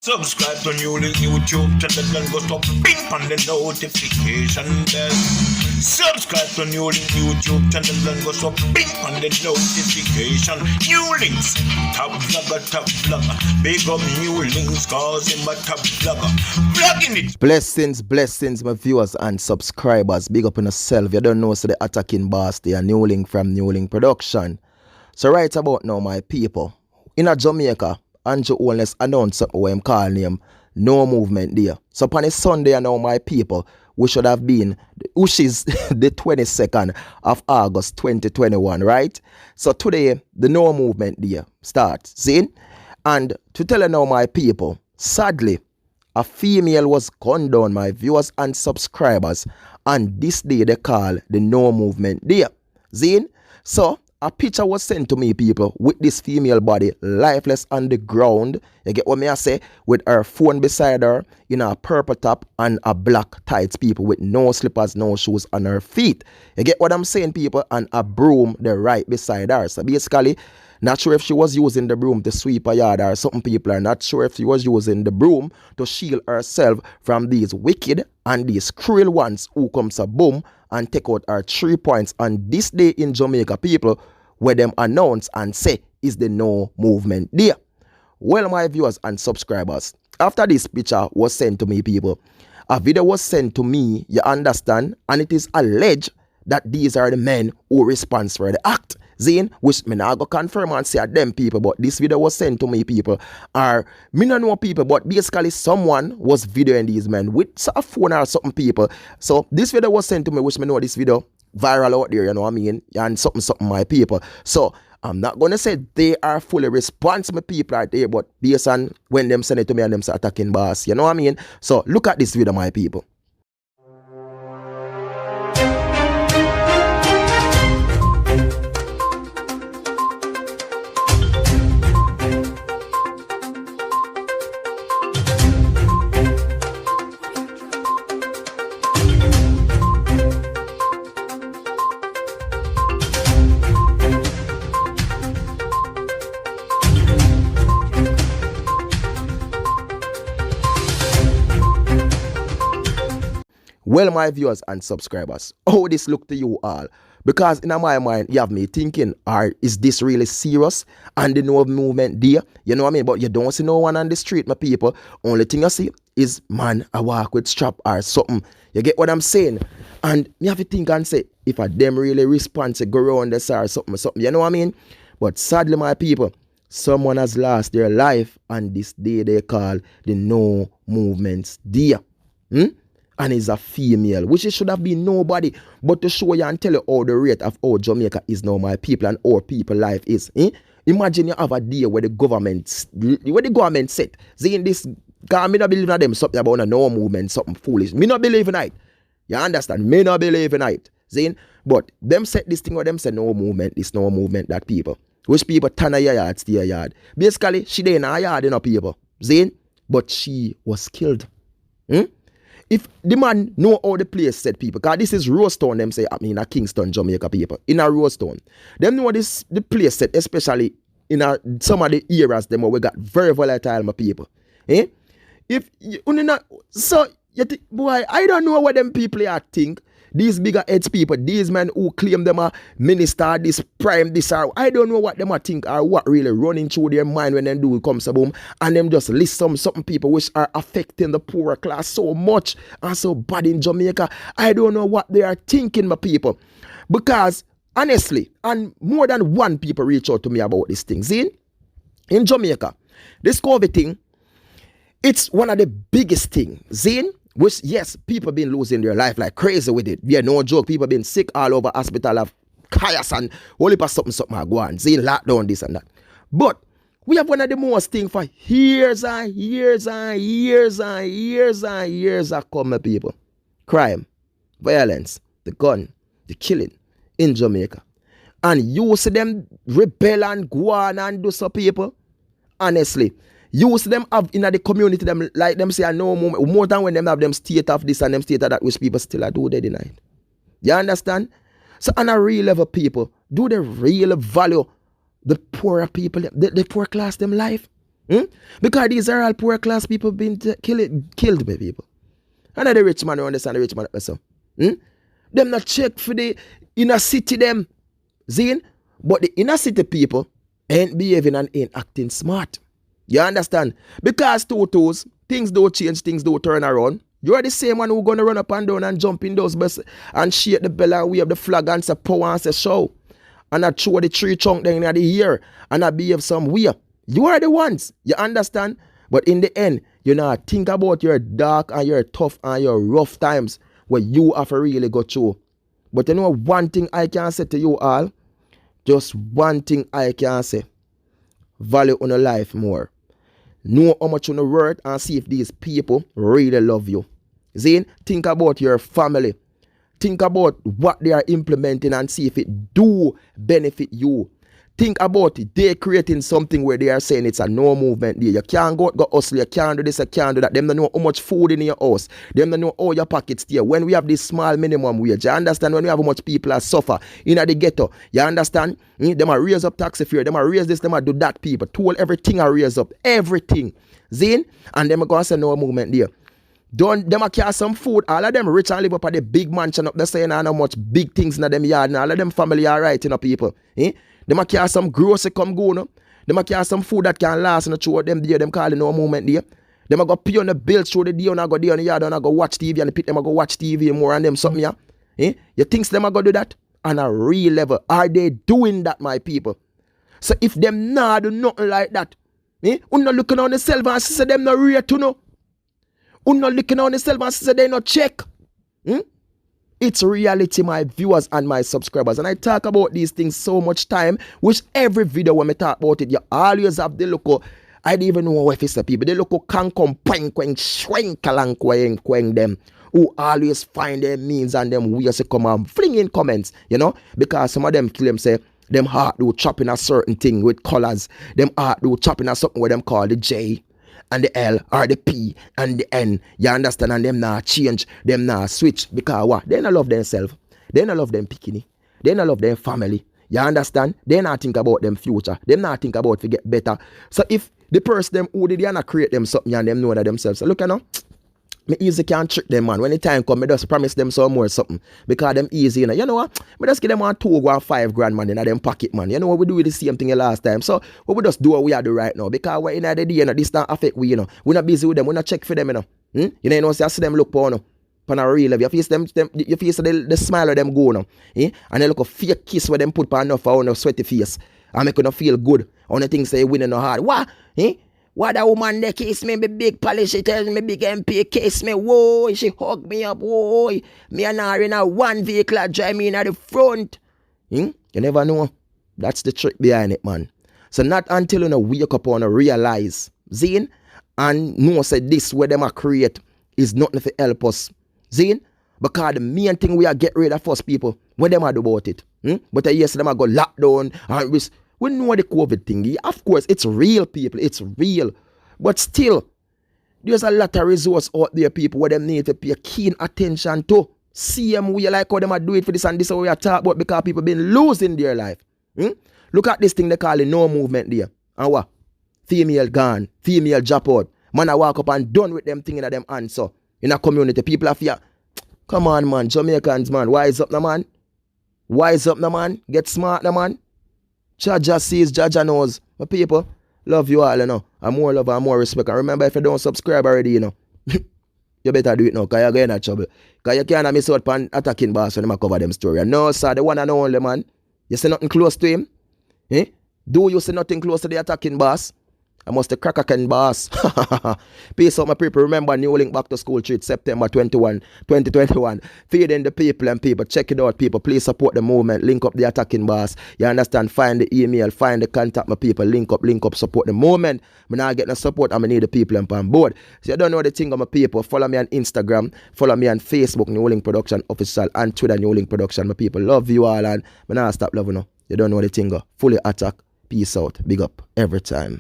Subscribe to NEWLINK YouTube channel and go to ping on the notification bell. Subscribe to NEWLINK YouTube channel and go to ping on the notification. NEWLINKs, top vlogger. Big up NEWLINKs, cause him a top vlogger. Vlogging it. Blessings, my viewers and subscribers. Big up on yourself. You don't know, so the attacking boss there, NEWLINK from NEWLINK Production. So right about now, my people, in a Jamaica, Andrew Holness announced something what I'm calling him no movement there. So upon a Sunday now, my people, we should have been, which is the 22nd of August 2021, right? So today, the no movement there starts, see? And to tell you now, my people, sadly, a female was gunned down, my viewers and subscribers, and this day they call the no movement there, see? So a picture was sent to me, people, with this female body lifeless on the ground. You get what me I say? With her phone beside her, in a purple top and a black tights, people, with no slippers, no shoes on her feet. You get what I'm saying, people? And a broom there right beside her. So basically, not sure if she was using the broom to sweep a yard, or something people are not sure if she was using the broom to shield herself from these wicked and these cruel ones who comes a boom and take out our 3 points on this day in Jamaica, people, where them announce and say is the no movement there. Well, my viewers and subscribers, after this picture was sent to me, people, a video was sent to me, you understand, and it is alleged that these are the men who respond for the act. Zane, which me not go confirm and say at them people, but this video was sent to me, people, are me not know people, but basically someone was videoing these men with a phone or something, people. So this video was sent to me, which me know this video viral out there, you know what I mean, and something my people. So I'm not gonna say they are fully responsible people out there, but based on when them send it to me and them start attacking boss, you know what I mean. So look at this video, my people. Well, my viewers and subscribers, how this look to you all? Because in my mind, you have me thinking, is this really serious? And the no movement there, you know what I mean? But you don't see no one on the street, my people. Only thing you see is man, I walk with strap or something. You get what I'm saying? And you have to think and say, if a them really respond to go around this or something, you know what I mean? But sadly, my people, someone has lost their life on this day they call the no movements there. And is a female, which it should have been nobody, but to show you and tell you how the rate of how Jamaica is now, my people, and our people life is. Imagine you have a day where the government set, saying this, because me not believe in them, something about a no movement, something foolish. Me not believe in it. You understand? Me not believe in it. Saying, but them set this thing, or them say no movement, this no movement, that people. Which people turn a yard, stay a yard. Basically, she didn't a yard, you know, people. Saying, but she was killed. If the man know how the place said, people, because this is Rosetown, them say, I mean, a Kingston, Jamaica, people, in a Rosetown. Them know this, the place said, especially in some of the areas, them where we got very volatile, my people. If you not, so, boy, I don't know what them people are think. These bigger heads people, these men who claim them are minister, this prime, this are, I don't know what them are think or what really running through their mind when them do it comes a boom, and them just list something people which are affecting the poorer class so much and so bad in Jamaica. I don't know what they are thinking, my people. Because honestly, and more than one people reach out to me about this thing. See, in Jamaica, this COVID thing, it's one of the biggest things. Zane, which, yes, people been losing their life like crazy with it. Yeah, no joke. People been sick all over hospital of chaos and whole heap of something I go on. Saying lockdown, this and that. But we have one of the most things for years and years and years and years and years of come, people. Crime, violence, the gun, the killing in Jamaica. And you see them rebel and go on and do so, people. Honestly. You see them have in the community, them like them say, no more than when them have them state of this and them state of that, which people still are do they deny. You understand? So on a real level, people, do they really value the poorer people, the poor class, them life? Because these are all poor class people being killed by people. And the rich man who understand the rich man also. Them not check for the inner city them. Zine? But the inner city people ain't behaving and ain't acting smart. You understand? Because toes, things don't change, things don't turn around. You're the same one who gonna run up and down and jump in those buses and shake the bell and wave the flag and say power and say show. And I throw the tree trunk down in the ear and I behave some way. You are the ones. You understand? But in the end, you know, think about your dark and your tough and your rough times where you have to really go through. But you know one thing I can say to you all, just one thing I can say. Value on your life more. Know how much on the worth and see if these people really love you. Zane, think about your family. Think about what they are implementing and see if it do benefit you. Think about it. They're creating something where they are saying it's a no movement there. You can't go hustle, you can't do this, you can't do that. Them don't know how much food in your house. Them don't know how your pockets there. When we have this small minimum wage, you understand? When we have how much people are suffer in the ghetto, you understand? Them are raise up taxi fare, them are raise this, them are do that people. Told everything are raise up. Everything. Zine? And them are going to say no movement there. Don't them a carry some food. All of them rich and live up at the big mansion up there saying how much big things in them yard. And all of them family are right, you know, people. Them a carry some grocery come go, no? Them a carry some food that can last in the through them there. Them calling no movement there. Them a go pay on the bills through the day and I go there on the yard and I go watch TV and the pit them a go watch TV more and them something yeah. You think them a go do that? On a real level. Are they doing that, my people? So if them not do nothing like that, you not looking on themselves and say them not real to know. You not looking on themselves and say they not check. It's reality, my viewers and my subscribers. And I talk about these things so much time, which every video when I talk about it, you always have the look. I don't even know if it's the people. They look can come queng them who always find their means and them ways to come and fling in comments, you know, because some of them claim say them heart do chopping a certain thing with colors. Them heart do chopping a something where them call the J and the L or the P and the N. You understand? And them not change, them not switch. Because what? They not love themselves. They not love them bikini. They not love their family. You understand? They not think about them future. They not think about to get better. So if the person them who did they not create them something and them know that themselves. So look, you know, me easy can't trick them, man. When the time come, me just promise them some more something. Because them easy, you know. You know what? Me just give them one 2 or 5 grand, man, in them pocket, man. You know what? We do the same thing last time. So what we just do what we are do right now. Because we're in the day, you know, this don't affect we, you know. We're not busy with them. We're not check for them, you know. You know, so I see them look for, you know. On a real level. You face them, you face the smile of them go now. And they look a fake kiss where them put on enough for a sweaty face. And make you feel good. On the things say winning no hard. What? What that woman they kiss me, big polish, she tells me big MP kiss me, whoa, she hug me up, whoa, me and her in a one vehicle that drive me in at the front. You never know. That's the trick behind it, man. So not until you wake up and realize, Zine, and know say this where them a create is nothing to help us. Zine, because the main thing we are get rid of us people, what them a do about it? But yes, them a go lock down and we know the COVID thing. Of course, it's real, people. It's real. But still, there's a lot of resource out there, people, where them need to pay keen attention to. See them, we like how them are do it for this and this, what we are talking about, because people been losing their life. Look at this thing they call it no movement there. And what? Female gone, female drop out. Man, I walk up and done with them thing in them hands. So, in a community, people are fear. Come on, man. Jamaicans, man. Wise up, now, man. Wise up, now, man. Get smart, now, man. Jaja sees, Jaja knows. My people, love you all, you know. And more love and more respect. And remember, if you don't subscribe already, you know, you better do it now, because you're going to trouble. Because you can't miss out on attacking boss when they cover them story. And no, sir, the one and only, man. You see nothing close to him? Do you see nothing close to the attacking boss? I must the cracker boss. Peace out, my people. Remember, NEWLINK back to school treat September 21, 2021. Feeding the people and people. Check it out, people. Please support the movement. Link up the attacking boss. You understand? Find the email. Find the contact, my people. Link up. Support the movement. I'm not getting no support. I'm need the people on board. So you don't know the thing of my people. Follow me on Instagram. Follow me on Facebook, NEWLINK Production Official. And Twitter, NEWLINK Production. My people, love you all. And I'm not stop loving you. You don't know the thing. Fully attack. Peace out. Big up every time.